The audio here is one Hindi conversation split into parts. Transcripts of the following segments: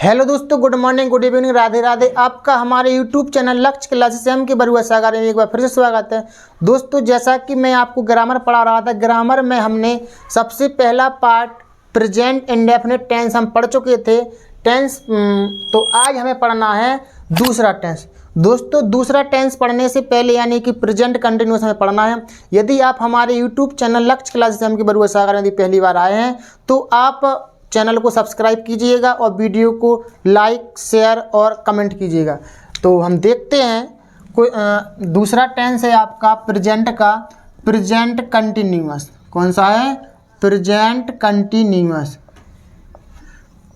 हेलो दोस्तों, good morning, good evening, Radhe Radhe. आपका हमारे यूट्यूब चैनल लक्ष्य क्लासेस एम के बरुआ सागर में एक बार फिर से स्वागत है। दोस्तों, जैसा कि मैं आपको ग्रामर पढ़ा रहा था, ग्रामर में हमने सबसे पहला पार्ट प्रेजेंट इंडेफिनिट टेंस हम पढ़ चुके थे टेंस। तो आज हमें पढ़ना है दूसरा टेंस। दोस्तों, दूसरा टेंस पढ़ने से पहले यानी कि प्रेजेंट कंटिन्यूअस हमें पढ़ना है। यदि आप हमारे यूट्यूब चैनल लक्ष्य क्लासेस एम के बरुआ सागर में यदि पहली बार आए हैं तो आप चैनल को सब्सक्राइब कीजिएगा और वीडियो को लाइक, शेयर और कमेंट कीजिएगा। तो हम देखते हैं कोई दूसरा टेंस है आपका प्रेजेंट का, प्रेजेंट कंटिन्यूअस। कौन सा है? Present continuous.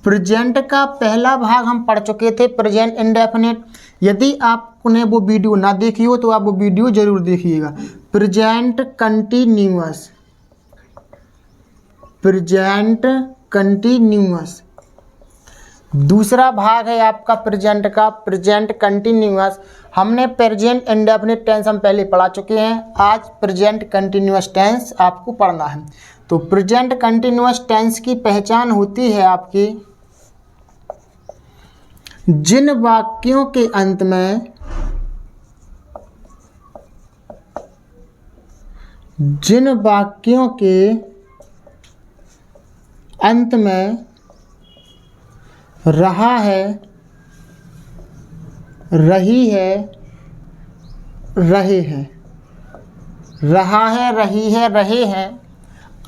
प्रेजेंट का पहला भाग हम पढ़ चुके थे प्रेजेंट इंडेफिनिट। यदि आपने वो वीडियो ना देखी हो तो आप वो वीडियो जरूर देखिएगा। प्रेजेंट कंटिन्यूअस, प्रेजेंट कंटिन्यूअस दूसरा भाग है आपका प्रेजेंट का, प्रेजेंट कंटिन्यूअस। हमने प्रेजेंट इंडेफिनिट टेंस हम पहले पढ़ा चुके हैं, आज प्रेजेंट कंटिन्यूअस टेंस आपको पढ़ना है। तो प्रेजेंट कंटिन्यूअस टेंस की पहचान होती है आपकी जिन वाक्यों के अंत में अंत में रहा है, रही है, रहे हैं, रहा है, रही है, रहे हैं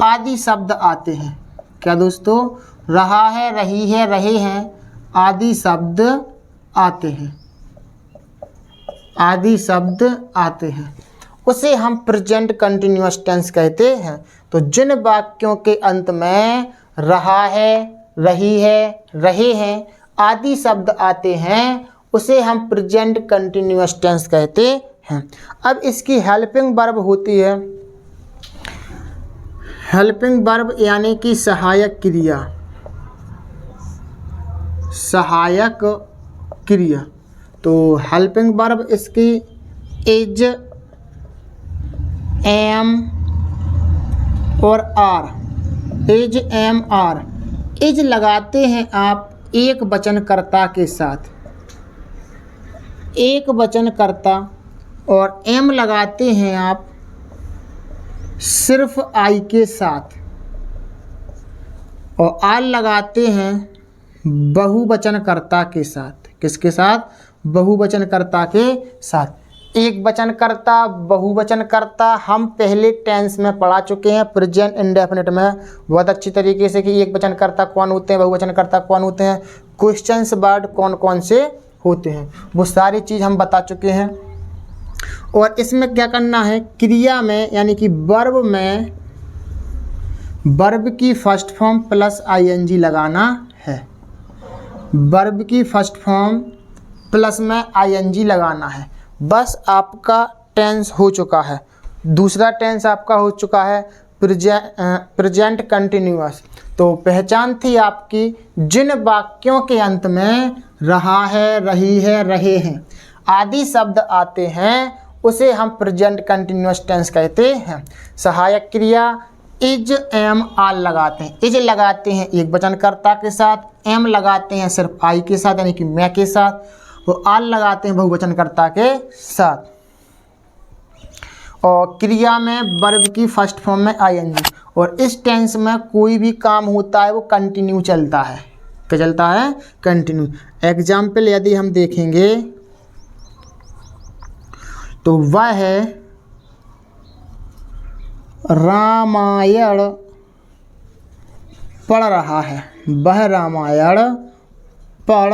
आदि शब्द आते हैं। क्या दोस्तों? रहा है, रही है, रहे हैं आदि शब्द आते हैं, आदि शब्द आते हैं, उसे हम प्रेजेंट कंटिन्यूअस टेंस कहते हैं। तो जिन वाक्यों के अंत में रहा है, रही है, रहे हैं आदि शब्द आते हैं उसे हम प्रेजेंट कंटिन्यूअस टेंस कहते हैं। अब इसकी हेल्पिंग वर्ब होती है, हेल्पिंग वर्ब यानी कि सहायक क्रिया, सहायक क्रिया। तो हेल्पिंग वर्ब इसकी इज, एम और are, is, am, are. Is लगाते हैं आप एक वचनकर्ता के साथ, एक वचनकर्ता, और एम लगाते हैं आप सिर्फ आई के साथ, और आर लगाते हैं बहुवचनकर्ता के साथ। किसके साथ? बहुवचनकर्ता के साथ। एक वचनकर्ता, बहुवचनकर्ता हम पहले टेंस में पढ़ा चुके हैं प्रेजेंट इंडेफिनिट में बहुत अच्छी तरीके से कि एक वचनकर्ता कौन होते हैं, बहुवचनकर्ता कौन होते हैं, क्वेश्चंस वर्ड कौन कौन से होते हैं, वो सारी चीज़ हम बता चुके हैं। और इसमें क्या करना है, क्रिया में यानी कि वर्ब में वर्ब की फर्स्ट फॉर्म प्लस आईएनजी लगाना है, वर्ब की फर्स्ट फॉर्म प्लस में आईएनजी लगाना है। बस आपका टेंस हो चुका है, दूसरा टेंस आपका हो चुका है प्रेजेंट कंटिन्यूअस। तो पहचान थी आपकी जिन वाक्यों के अंत में रहा है, रही है, रहे हैं आदि शब्द आते हैं उसे हम प्रेजेंट कंटिन्यूअस टेंस कहते हैं। सहायक क्रिया इज, एम, आर लगाते हैं। इज लगाते हैं एक वचनकर्ता के साथ, एम लगाते हैं सिर्फ आई के साथ यानी कि मैं के साथ, वो आर लगाते हैं बहुवचनकर्ता के साथ। और क्रिया में वर्ब की फर्स्ट फॉर्म में आईएनजी। और इस टेंस में कोई भी काम होता है वो कंटिन्यू चलता है। क्या चलता है? कंटिन्यू। एग्जाम्पल यदि हम देखेंगे तो वह है रामायण पढ़ रहा है, वह रामायण पढ़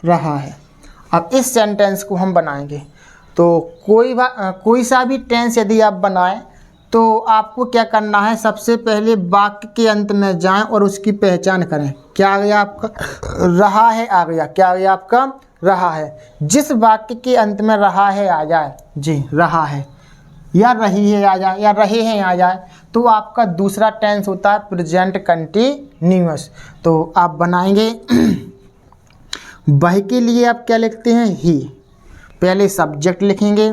रहा है। अब इस सेंटेंस को हम बनाएंगे। तो कोई सा भी टेंस यदि आप बनाएं तो आपको क्या करना है, सबसे पहले वाक्य के अंत में जाएं और उसकी पहचान करें। क्या आ गया आपका? रहा है आ गया। क्या आ गया आपका? रहा है। जिस वाक्य के अंत में रहा है आ जाए, जी रहा है, या रही है आ जाए, या रहे हैं आ जाए, तो आपका दूसरा टेंस होता है प्रेजेंट कंटिन्यूअस। तो आप बनाएंगे वह के लिए आप क्या लिखते हैं? ही। पहले सब्जेक्ट लिखेंगे,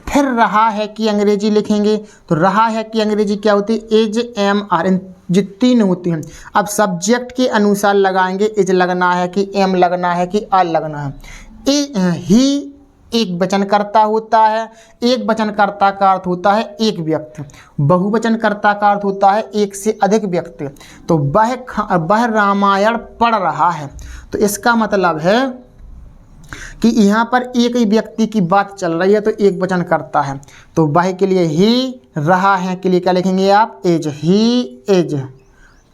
फिर रहा है की अंग्रेजी लिखेंगे। तो रहा है की अंग्रेजी क्या होती है? Is, am, are. इन जो 3 होती हैं। अब सब्जेक्ट के अनुसार लगाएंगे, इज लगना है कि एम लगना है कि आर लगना है। ही एक वचनकर्ता होता है, एक वचनकर्ता का अर्थ होता है एक व्यक्ति, बहुवचनकर्ता का अर्थ होता है एक से अधिक व्यक्ति। तो वह रामायण पढ़ रहा है, तो इसका मतलब है कि यहाँ पर एक ही व्यक्ति की बात चल रही है, तो एक वचन करता है। तो वह के लिए ही, रहा है के लिए क्या लिखेंगे आप, इज, ही इज।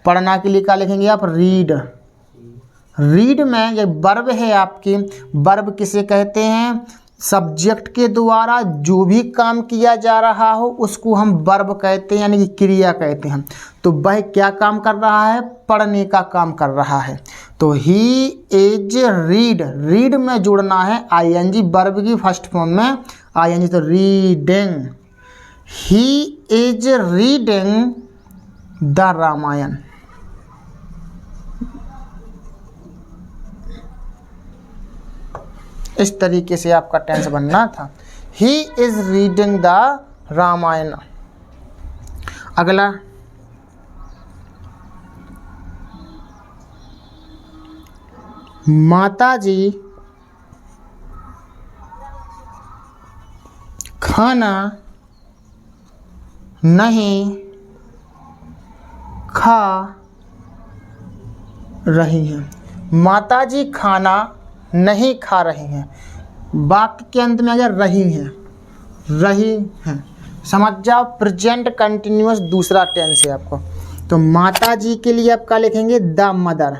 पढ़ना के लिए क्या लिखेंगे आप, रीड। रीड में ये वर्ब है आपकी, वर्ब किसे कहते हैं, सब्जेक्ट के द्वारा जो भी काम किया जा रहा हो उसको हम वर्ब कहते हैं, यानी कि क्रिया कहते हैं। तो वह क्या काम कर रहा है, पढ़ने का काम कर रहा है। तो ही इज रीड, रीड में जोड़ना है आईएनजी, वर्ब की फर्स्ट फॉर्म में आईएनजी, तो reading. He is reading the Ramayana. इस तरीके से आपका टेंस बनना था। He is reading the Ramayana. अगला, माता जी खाना नहीं खा रही हैं। माता जी खाना नहीं खा रही हैं, वाक्य के अंत में अगर रही हैं, रही हैं समझ जाओ, प्रेजेंट कंटिन्यूअस दूसरा टेंस है आपको। तो माता जी के लिए आप क्या लिखेंगे, द मदर,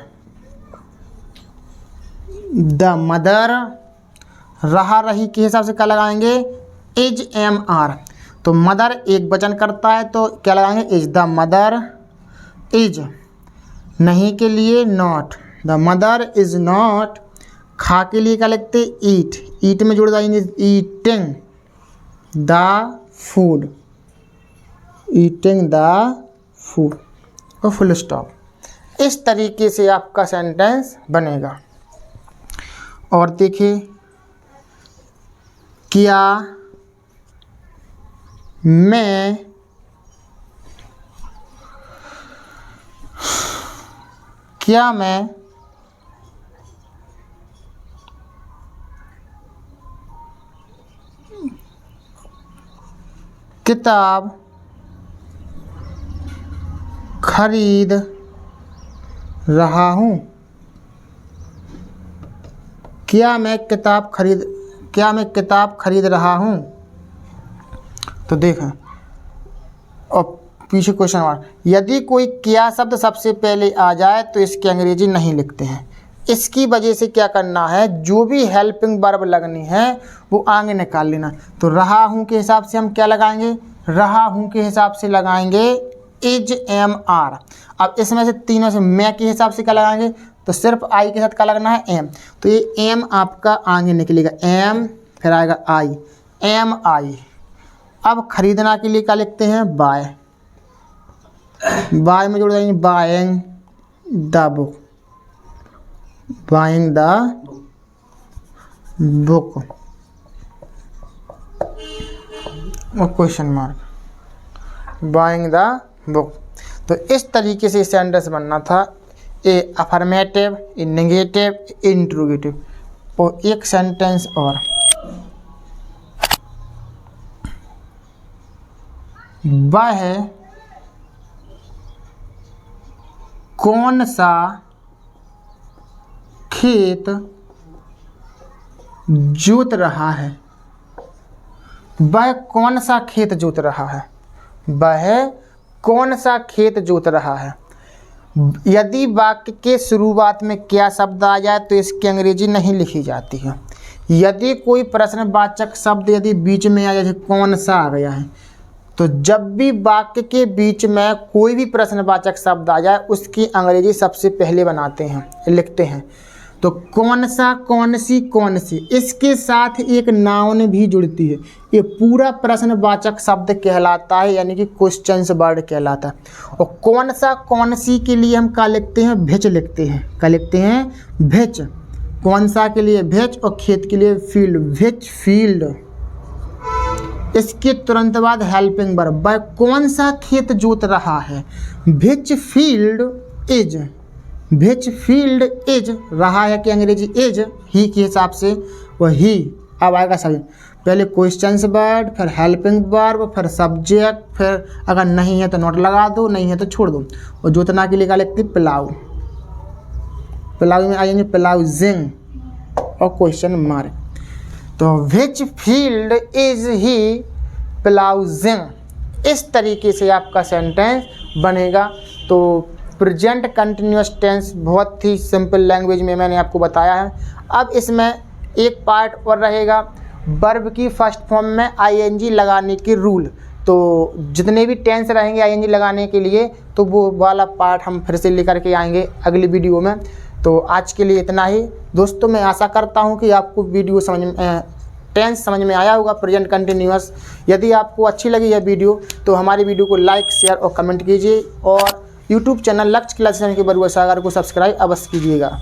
द मदर। रहा रही के हिसाब से क्या लगाएंगे, इज एम आर। तो मदर एक वचन करता है तो क्या लगाएंगे, इज द मदर इज। नहीं के लिए not, the mother is not. खा के लिए क्या लिखते, ईट, ईट में जुड़ जाएंगे eating the food, eating the food और फुल स्टॉप। इस तरीके से आपका सेंटेंस बनेगा। और देखिए, क्या मैं किताब खरीद रहा हूँ। क्या मैं किताब खरीद रहा हूँ। तो देखें, और पीछे क्वेश्चन मार्क। यदि कोई क्या शब्द सबसे पहले आ जाए तो इसकी अंग्रेजी नहीं लिखते हैं। इसकी वजह से क्या करना है, जो भी हेल्पिंग वर्ब लगनी है वो आगे निकाल लेना। तो रहा हूँ के हिसाब से हम क्या लगाएंगे, रहा हूँ के हिसाब से लगाएंगे इज एम आर। अब इसमें से तीनों से मैं के हिसाब से क्या लगाएंगे, तो सिर्फ आई के साथ क्या लगना है, एम। तो ये एम आपका आगे निकलेगा, एम फिर आएगा आई, एम आई। अब खरीदना के लिए क्या लिखते हैं, बाय, बाय में जोड़ देंगे buying the book, buying the book और question mark, buying the book. तो इस तरीके से सेंटेंस बनना था, a affirmative, a negative, a interrogative. और एक सेंटेंस और, वह कौन सा खेत जोत रहा है। वह कौन सा खेत जोत रहा है, वह कौन सा खेत जोत रहा है। यदि वाक्य के शुरुआत में क्या शब्द आ जाए तो इसकी अंग्रेजी नहीं लिखी जाती है। यदि कोई प्रश्नवाचक शब्द यदि बीच में आ जाए, कौन सा आ गया है, तो जब भी वाक्य के बीच में कोई भी प्रश्नवाचक शब्द आ जाए उसकी अंग्रेजी सबसे पहले बनाते हैं, लिखते हैं। तो कौन सा, कौन सी, कौन सी, इसके साथ एक नाउन भी जुड़ती है। ये पूरा प्रश्नवाचक शब्द कहलाता है, यानी कि क्वेश्चंस वर्ड कहलाता है। और कौन सा, कौन सी के लिए हम क्या लिखते हैं, भिच लिखते हैं। क्या लिखते हैं, भिच। कौन सा के लिए भिच और खेत के लिए फील्ड, भिच फील्ड। इसके तुरंत बाद हेल्पिंग वर्ब, वह कौन सा खेत जोत रहा है। Which field is, which field is रहा है कि अंग्रेजी इज, ही के हिसाब से वह ही। अब आएगा सभी, पहले क्वेश्चन वर्ड, फिर हेल्पिंग वर्ब, फिर सब्जेक्ट, फिर अगर नहीं है तो नोट लगा दो, नहीं है तो छोड़ दो। और जोतना के लिए क्या लिखते प्लाउ, प्लाउ में आएंगे प्लाउजिंग और क्वेश्चन मार्क। तो विच फील्ड इज ही प्लाउजिंग, इस तरीके से आपका सेंटेंस बनेगा। तो प्रेजेंट कंटिन्यूअस टेंस बहुत ही सिंपल लैंग्वेज में मैंने आपको बताया है। अब इसमें एक पार्ट और रहेगा, वर्ब की फर्स्ट फॉर्म में आईएनजी लगाने के रूल। तो जितने भी टेंस रहेंगे आईएनजी लगाने के लिए, तो वो वाला पार्ट हम फिर से लेकर के आएंगे अगली वीडियो में। तो आज के लिए इतना ही दोस्तों। मैं आशा करता हूँ कि आपको वीडियो समझ में, टेंस समझ में आया होगा, प्रेजेंट कंटिन्यूअस। यदि आपको अच्छी लगी यह वीडियो तो हमारी वीडियो को लाइक, शेयर और कमेंट कीजिए, और यूट्यूब चैनल लक्ष्य क्लासेस के बरुआ सागर को सब्सक्राइब अवश्य कीजिएगा।